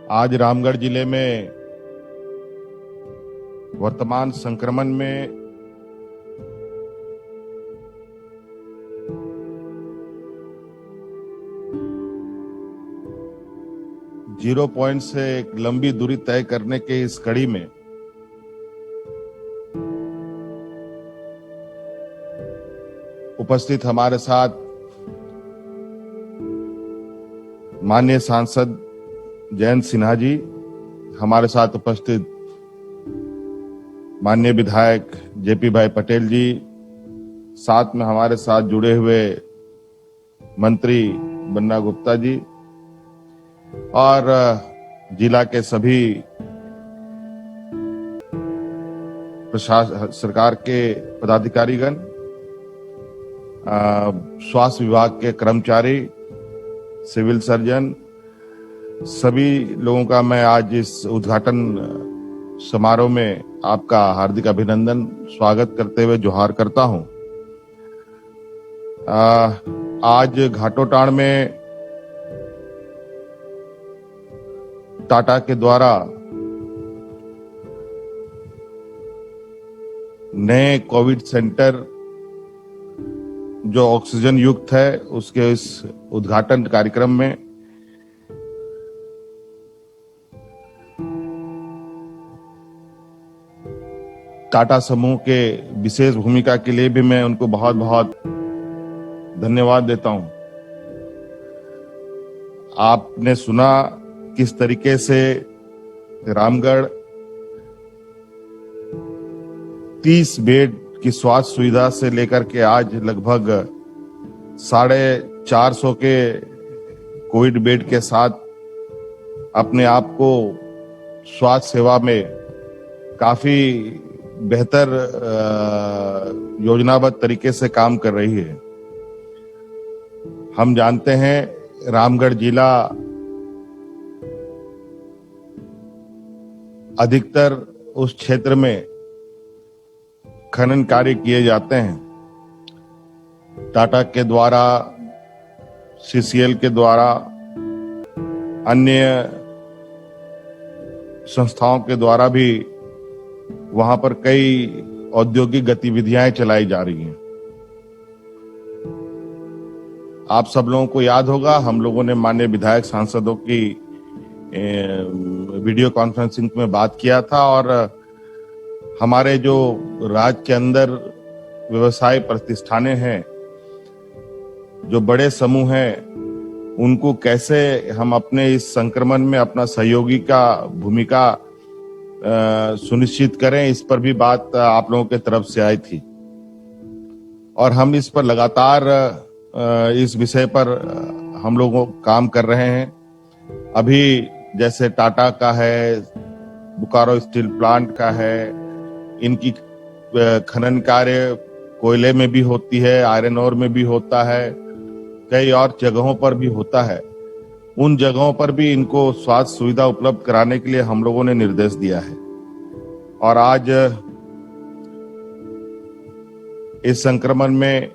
आज रामगढ़ जिले में वर्तमान संक्रमण में जीरो पॉइंट से एक लंबी दूरी तय करने के इस कड़ी में उपस्थित हमारे साथ माननीय सांसद जयंत सिन्हा जी, हमारे साथ उपस्थित माननीय विधायक जेपी भाई पटेल जी, साथ में हमारे साथ जुड़े हुए मंत्री बन्ना गुप्ता जी और जिला के सभी सरकार के पदाधिकारीगण, स्वास्थ्य विभाग के कर्मचारी, सिविल सर्जन, सभी लोगों का मैं आज इस उद्घाटन समारोह में आपका हार्दिक अभिनंदन स्वागत करते हुए जोहार करता हूं। आज घाटोटाड़ में टाटा के द्वारा नए कोविड सेंटर जो ऑक्सीजन युक्त है उसके इस उद्घाटन कार्यक्रम में टाटा समूह के विशेष भूमिका के लिए भी मैं उनको बहुत बहुत धन्यवाद देता हूं। आपने सुना किस तरीके से रामगढ़ 30 बेड की स्वास्थ्य सुविधा से लेकर के आज लगभग 450 के कोविड बेड के साथ अपने आप को स्वास्थ्य सेवा में काफी बेहतर योजनाबद्ध तरीके से काम कर रही है। हम जानते हैं रामगढ़ जिला अधिकतर उस क्षेत्र में खनन कार्य किए जाते हैं। टाटा के द्वारा, सीसीएल के द्वारा, अन्य संस्थाओं के द्वारा भी वहां पर कई औद्योगिक गतिविधियां चलाई जा रही हैं। आप सब लोगों को याद होगा, हम लोगों ने माननीय विधायक सांसदों की वीडियो कॉन्फ्रेंसिंग में बात किया था और हमारे जो राज्य के अंदर व्यवसाय प्रतिष्ठानें हैं, जो बड़े समूह हैं, उनको कैसे हम अपने इस संक्रमण में अपना सहयोगी का भूमिका सुनिश्चित करें, इस पर भी बात आप लोगों के तरफ से आई थी और हम इस पर लगातार इस विषय पर हम लोग काम कर रहे हैं। अभी जैसे टाटा का है, बोकारो स्टील प्लांट का है, इनकी खनन कार्य कोयले में भी होती है, आयरन ओर में भी होता है, कई और जगहों पर भी होता है। उन जगहों पर भी इनको स्वास्थ्य सुविधा उपलब्ध कराने के लिए हम लोगों ने निर्देश दिया है और आज इस संक्रमण में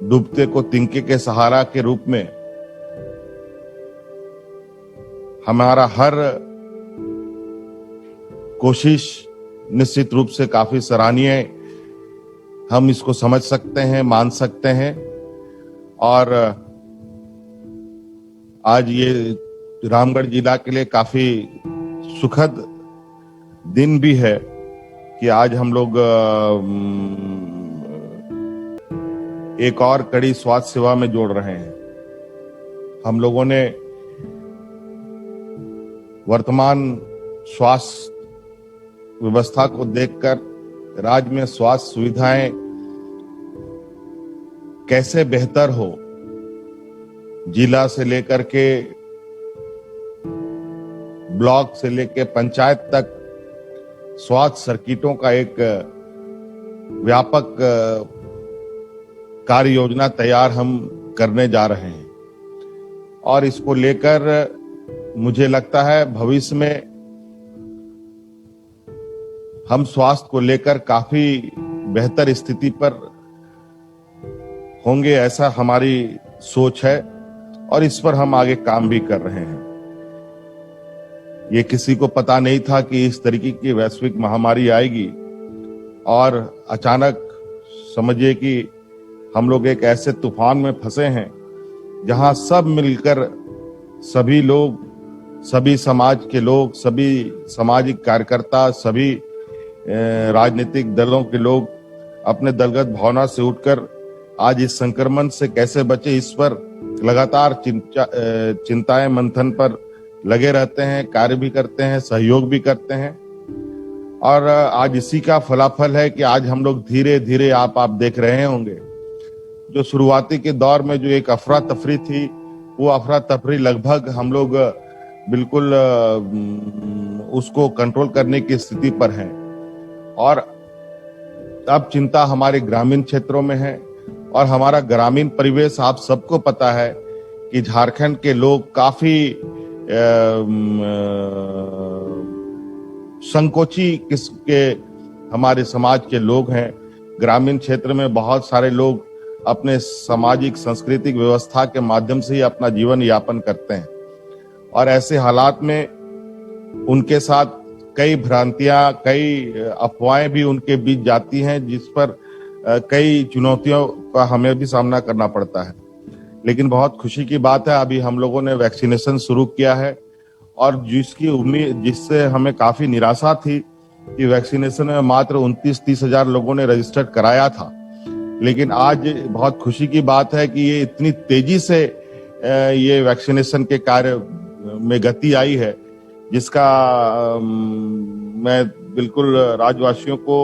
डूबते को तिनके के सहारा के रूप में हमारा हर कोशिश निश्चित रूप से काफी सराहनीय, हम इसको समझ सकते हैं, मान सकते हैं और आज ये रामगढ़ जिला के लिए काफी सुखद दिन भी है कि आज हम लोग एक और कड़ी स्वास्थ्य सेवा में जोड़ रहे हैं। हम लोगों ने वर्तमान स्वास्थ्य व्यवस्था को देखकर राज्य में स्वास्थ्य सुविधाएं कैसे बेहतर हो, जिला से लेकर के ब्लॉक से लेकर पंचायत तक स्वास्थ्य सर्किटों का एक व्यापक कार्य योजना तैयार हम करने जा रहे हैं और इसको लेकर मुझे लगता है भविष्य में हम स्वास्थ्य को लेकर काफी बेहतर स्थिति पर होंगे, ऐसा हमारी। 「सोच है और इस पर हम आगे काम भी कर रहे हैं। ये किसी को पता नहीं था कि इस तरीके की वैश्विक महामारी आएगी और अचानक समझिए कि हम लोग एक ऐसे तूफान में फंसे हैं जहां सब मिलकर सभी लोग, सभी समाज के लोग, सभी सामाजिक कार्यकर्ता, सभी राजनीतिक दलों के लोग अपने दलगत भावना से उठकर आज इस संक्रमण से कैसे बचे इस पर लगातार चिंताएं मंथन पर लगे रहते हैं, कार्य भी करते हैं, सहयोग भी करते हैं। और आज इसी का फलाफल है कि आज हम लोग धीरे धीरे आप देख रहे होंगे जो शुरुआती के दौर में जो एक अफरा तफरी थी, वो अफरा तफरी लगभग हम लोग बिल्कुल उसको कंट्रोल करने की स्थिति पर हैं। और अब चिंता हमारे ग्रामीण क्षेत्रों में है और हमारा ग्रामीण परिवेश आप सबको पता है कि झारखंड के लोग काफी संकोची किस्म के हमारे समाज के लोग हैं। ग्रामीण क्षेत्र में बहुत सारे लोग अपने सामाजिक सांस्कृतिक व्यवस्था के माध्यम से ही अपना जीवन यापन करते हैं और ऐसे हालात में उनके साथ कई भ्रांतियां, कई अफवाहें भी उनके बीच जाती हैं, जिस पर कई चुनौतियों का हमें भी सामना करना पड़ता है। लेकिन बहुत खुशी की बात है, अभी हम लोगों ने वैक्सीनेशन शुरू किया है और जिसकी उम्मीद, जिससे हमें काफी निराशा थी कि वैक्सीनेशन में मात्र 29-30 हजार लोगों ने रजिस्टर्ड कराया था, लेकिन आज बहुत खुशी की बात है कि ये इतनी तेजी से ये वैक्सीनेशन के कार्य में गति आई है, जिसका मैं बिल्कुल राज्यवासियों को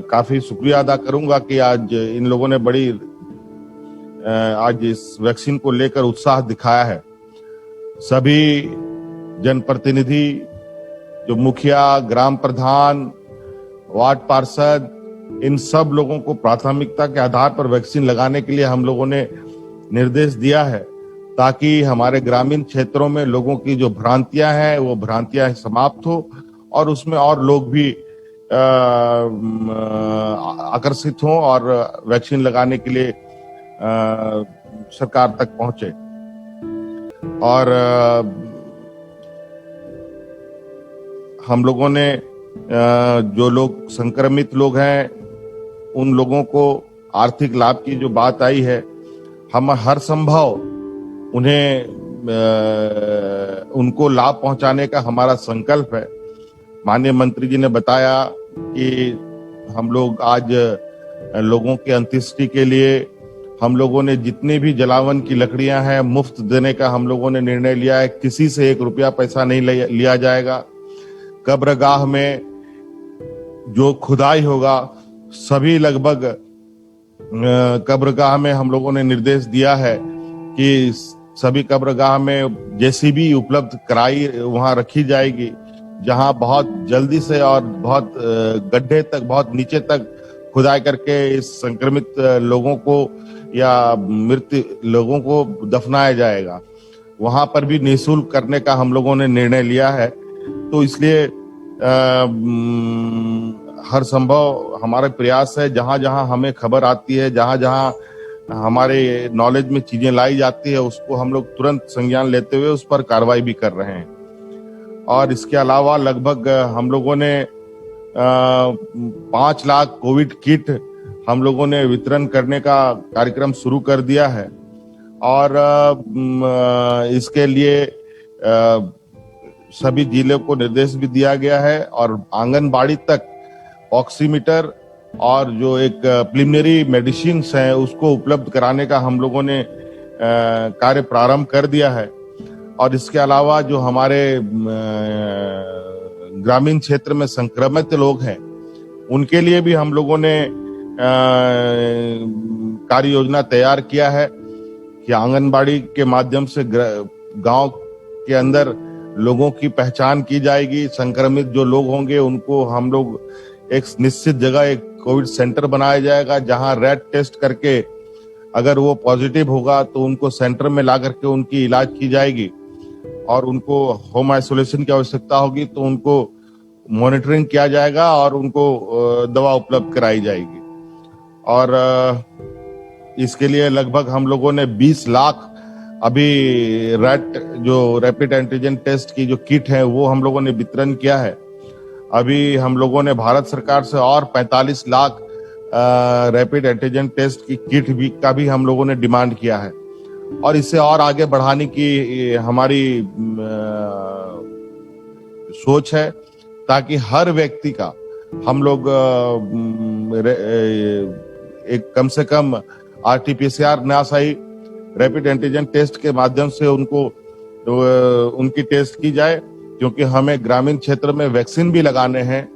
काफी शुक्रिया अदा करूंगा कि आज इन लोगों ने बड़ी आज इस वैक्सीन को लेकर उत्साह दिखाया है। सभी जनप्रतिनिधि, जो मुखिया, ग्राम प्रधान, वार्ड पार्षद, इन सब लोगों को प्राथमिकता के आधार पर वैक्सीन लगाने के लिए हम लोगों ने निर्देश दिया है, ताकि हमारे ग्रामीण क्षेत्रों में लोगों की जो भ्रांतियां हैं वो भ्रांतियां समाप्त हो और उसमें और लोग भी आकर्षित हों और वैक्सीन लगाने के लिए सरकार तक पहुंचे। और हम लोगों ने जो लोग संक्रमित लोग हैं उन लोगों को आर्थिक लाभ की जो बात आई है, हम हर संभव उन्हें उनको लाभ पहुंचाने का हमारा संकल्प है। माननीय मंत्री जी ने बताया कि हम लोग आज लोगों के अंत्येष्टि के लिए हम लोगों ने जितने भी जलावन की लकड़ियां हैं मुफ्त देने का हम लोगों ने निर्णय लिया है। किसी से 1 रुपया पैसा नहीं लिया जाएगा। कब्रगाह में जो खुदाई होगा, सभी लगभग कब्रगाह में हम लोगों ने निर्देश दिया है कि सभी कब्रगाह में जेसीबी उपलब्ध कराई वहां रखी जाएगी, जहां बहुत जल्दी से और बहुत गड्ढे तक, बहुत नीचे तक खुदाई करके इस संक्रमित लोगों को या मृत लोगों को दफनाया जाएगा। वहां पर भी निःशुल्क करने का हम लोगों ने निर्णय लिया है। तो इसलिए हर संभव हमारा प्रयास है, जहां जहां हमें खबर आती है, जहां जहां हमारे नॉलेज में चीजें लाई जाती है, उसको हम लोग तुरंत संज्ञान लेते हुए उस पर कार्रवाई भी कर रहे हैं। और इसके अलावा लगभग हम लोगों ने 5 लाख कोविड किट हम लोगों ने वितरण करने का कार्यक्रम शुरू कर दिया है। और इसके लिए सभी जिलों को निर्देश भी दिया गया है और आंगनबाड़ी तक ऑक्सीमीटर और जो एक प्रिलिमिनरी मेडिसिन है उसको उपलब्ध कराने का हम लोगों ने कार्य प्रारंभ कर दिया है। और इसके अलावा जो हमारे ग्रामीण क्षेत्र में संक्रमित लोग हैं उनके लिए भी हम लोगों ने कार्य योजना तैयार किया है कि आंगनबाड़ी के माध्यम से गांव के अंदर लोगों की पहचान की जाएगी। संक्रमित जो लोग होंगे उनको हम लोग एक निश्चित जगह एक कोविड सेंटर बनाया जाएगा, जहां रैट टेस्ट करके अगर वो पॉजिटिव होगा तो उनको सेंटर में ला करके उनकी इलाज की जाएगी और उनको होम आइसोलेशन की आवश्यकता होगी तो उनको मॉनिटरिंग किया जाएगा और उनको दवा उपलब्ध कराई जाएगी। और इसके लिए लगभग हम लोगों ने 20 लाख अभी रैट जो रैपिड एंटीजन टेस्ट की जो किट है वो हम लोगों ने वितरण किया है। अभी हम लोगों ने भारत सरकार से और 45 लाख रैपिड एंटीजन टेस्ट की किट का भी हम लोगों ने डिमांड किया है और इसे और आगे बढ़ाने की हमारी सोच है ताकि हर व्यक्ति का हम लोग एक कम से कम आरटीपीसीआर ना सही रैपिड एंटीजन टेस्ट के माध्यम से उनकी टेस्ट की जाए, क्योंकि हमें ग्रामीण क्षेत्र में वैक्सीन भी लगाने हैं।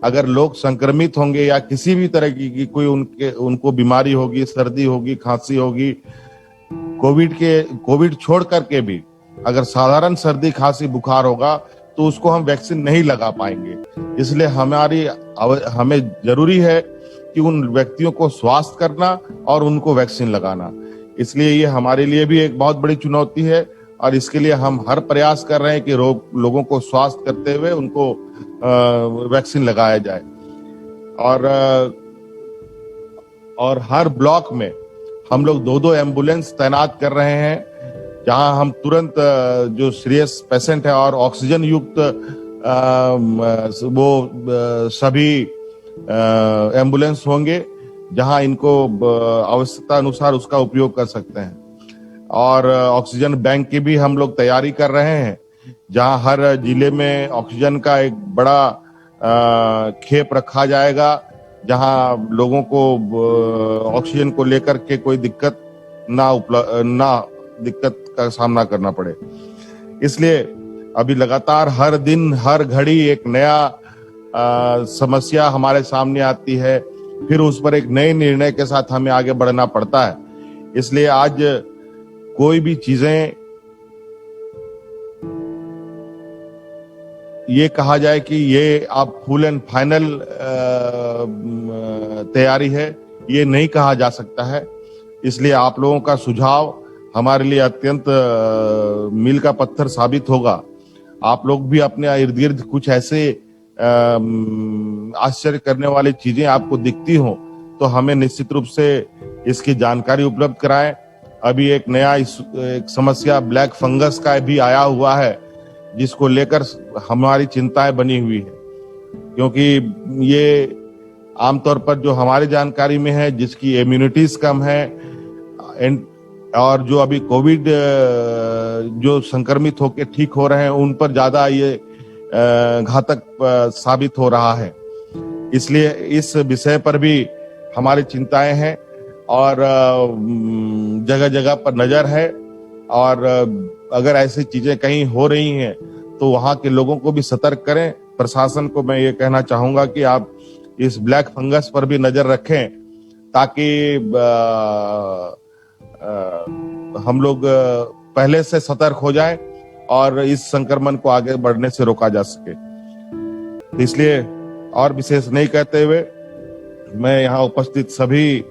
अगर लोग संक्रमित होंगे या किसी भी तरह की कोई उनको बीमारी होगी, सर्दी होगी, खांसी होगी, कोविड छोड़ करके भी अगर साधारण सर्दी खांसी बुखार होगा तो उसको हम वैक्सीन नहीं लगा पाएंगे। इसलिए हमें जरूरी है कि उन व्यक्तियों को स्वास्थ्य करना और उनको वैक्सीन लगाना। इसलिए ये हमारे लिए भी एक बहुत बड़ी चुनौती है और इसके लिए हम हर प्रयास कर रहे हैं कि लोगों को स्वास्थ्य करते हुए उनको वैक्सीन लगाया जाए। और हर ब्लॉक में हम लोग 2-2 एम्बुलेंस तैनात कर रहे हैं, जहां हम तुरंत जो सीरियस पेशेंट है और ऑक्सीजन युक्त वो सभी एम्बुलेंस होंगे, जहां इनको आवश्यकता अनुसार उसका उपयोग कर सकते हैं। और ऑक्सीजन बैंक की भी हम लोग तैयारी कर रहे हैं, जहां हर जिले में ऑक्सीजन का एक बड़ा खेप रखा जाएगा, जहां लोगों को ऑक्सीजन को लेकर के कोई दिक्कत दिक्कत का सामना करना पड़े। इसलिए अभी लगातार हर दिन हर घड़ी एक नया समस्या हमारे सामने आती है, फिर उस पर एक नए निर्णय के साथ हमें आगे बढ़ना पड़ता है। इसलिए आज कोई भी चीजें ये कहा जाए कि ये अब फुल एंड फाइनल तैयारी है, ये नहीं कहा जा सकता है। इसलिए आप लोगों का सुझाव हमारे लिए अत्यंत मील का पत्थर साबित होगा। आप लोग भी अपने इर्द गिर्द कुछ ऐसे आश्चर्य करने वाली चीजें आपको दिखती हो तो हमें निश्चित रूप से इसकी जानकारी उपलब्ध कराएं। अभी एक नया एक समस्या ब्लैक फंगस का भी आया हुआ है, जिसको लेकर हमारी चिंताएं बनी हुई है, क्योंकि ये आमतौर पर जो हमारी जानकारी में है, जिसकी इम्यूनिटीज कम है और जो अभी कोविड जो संक्रमित होकर ठीक हो रहे हैं उन पर ज्यादा ये घातक साबित हो रहा है। इसलिए इस विषय पर भी हमारी चिंताएं हैं और जगह जगह पर नजर है, और अगर ऐसी चीजें कहीं हो रही हैं तो वहां के लोगों को भी सतर्क करें। प्रशासन को मैं ये कहना चाहूंगा कि आप इस ब्लैक फंगस पर भी नजर रखें, ताकि हम लोग पहले से सतर्क हो जाएं और इस संक्रमण को आगे बढ़ने से रोका जा सके। इसलिए और विशेष नहीं कहते हुए मैं यहाँ उपस्थित सभी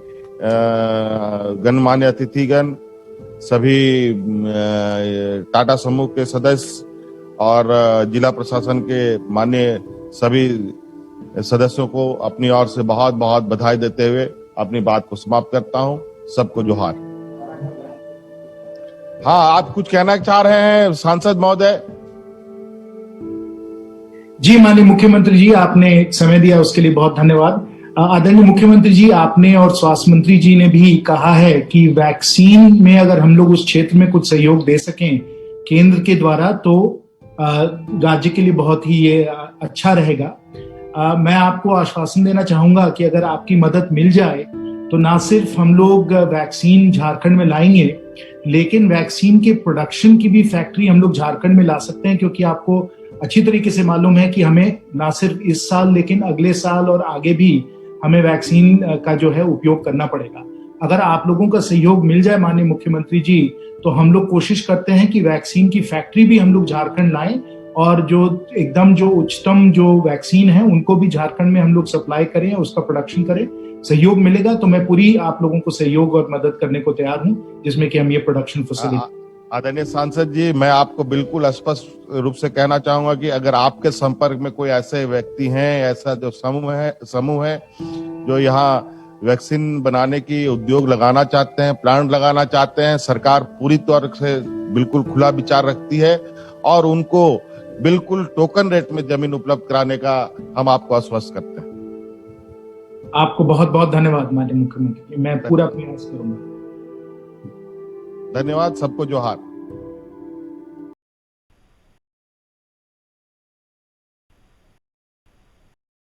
गणमान्य अतिथिगण, सभी टाटा समूह के सदस्य और जिला प्रशासन के माननीय सभी सदस्यों को अपनी ओर से बहुत बहुत बधाई देते हुए अपनी बात को समाप्त करता हूं। सबको जोहार। हाँ, आप कुछ कहना चाह रहे हैं सांसद महोदय? जी माननीय मुख्यमंत्री जी, आपने समय दिया उसके लिए बहुत धन्यवाद। आदरणीय मुख्यमंत्री जी, आपने और स्वास्थ्य मंत्री जी ने भी कहा है कि वैक्सीन में अगर हम लोग उस क्षेत्र में कुछ सहयोग दे सकें केंद्र के द्वारा तो राज्य के लिए बहुत ही ये अच्छा रहेगा। मैं आपको आश्वासन देना चाहूंगा कि अगर आपकी मदद मिल जाए तो ना सिर्फ हम लोग वैक्सीन झारखंड में लाएंगे, लेकिन वैक्सीन के प्रोडक्शन की भी फैक्ट्री हम लोग झारखंड में ला सकते हैं, क्योंकि आपको अच्छी तरीके से मालूम है कि हमें ना सिर्फ इस साल लेकिन अगले साल और आगे भी हमें वैक्सीन का जो है उपयोग करना पड़ेगा। अगर आप लोगों का सहयोग मिल जाए माननीय मुख्यमंत्री जी, तो हम लोग कोशिश करते हैं कि वैक्सीन की फैक्ट्री भी हम लोग झारखंड लाएं और जो एकदम जो उच्चतम जो वैक्सीन है उनको भी झारखंड में हम लोग सप्लाई करें, उसका प्रोडक्शन करें। सहयोग मिलेगा तो मैं पूरी आप लोगों को सहयोग और मदद करने को तैयार हूं, जिसमें कि हम ये प्रोडक्शन फैसिलिटी। आदरणीय सांसद जी, मैं आपको बिल्कुल स्पष्ट रूप से कहना चाहूंगा कि अगर आपके संपर्क में कोई ऐसे व्यक्ति हैं, ऐसा जो समूह है जो यहाँ वैक्सीन बनाने की उद्योग लगाना चाहते हैं, प्लांट लगाना चाहते हैं, सरकार पूरी तौर से बिल्कुल खुला विचार रखती है और उनको बिल्कुल टोकन रेट में जमीन उपलब्ध कराने का हम आपको आश्वस्त करते हैं। आपको बहुत बहुत धन्यवाद माननीय मुख्यमंत्री जी, मैं पूरा प्रयास करूंगा। धन्यवाद, सबको जोहार।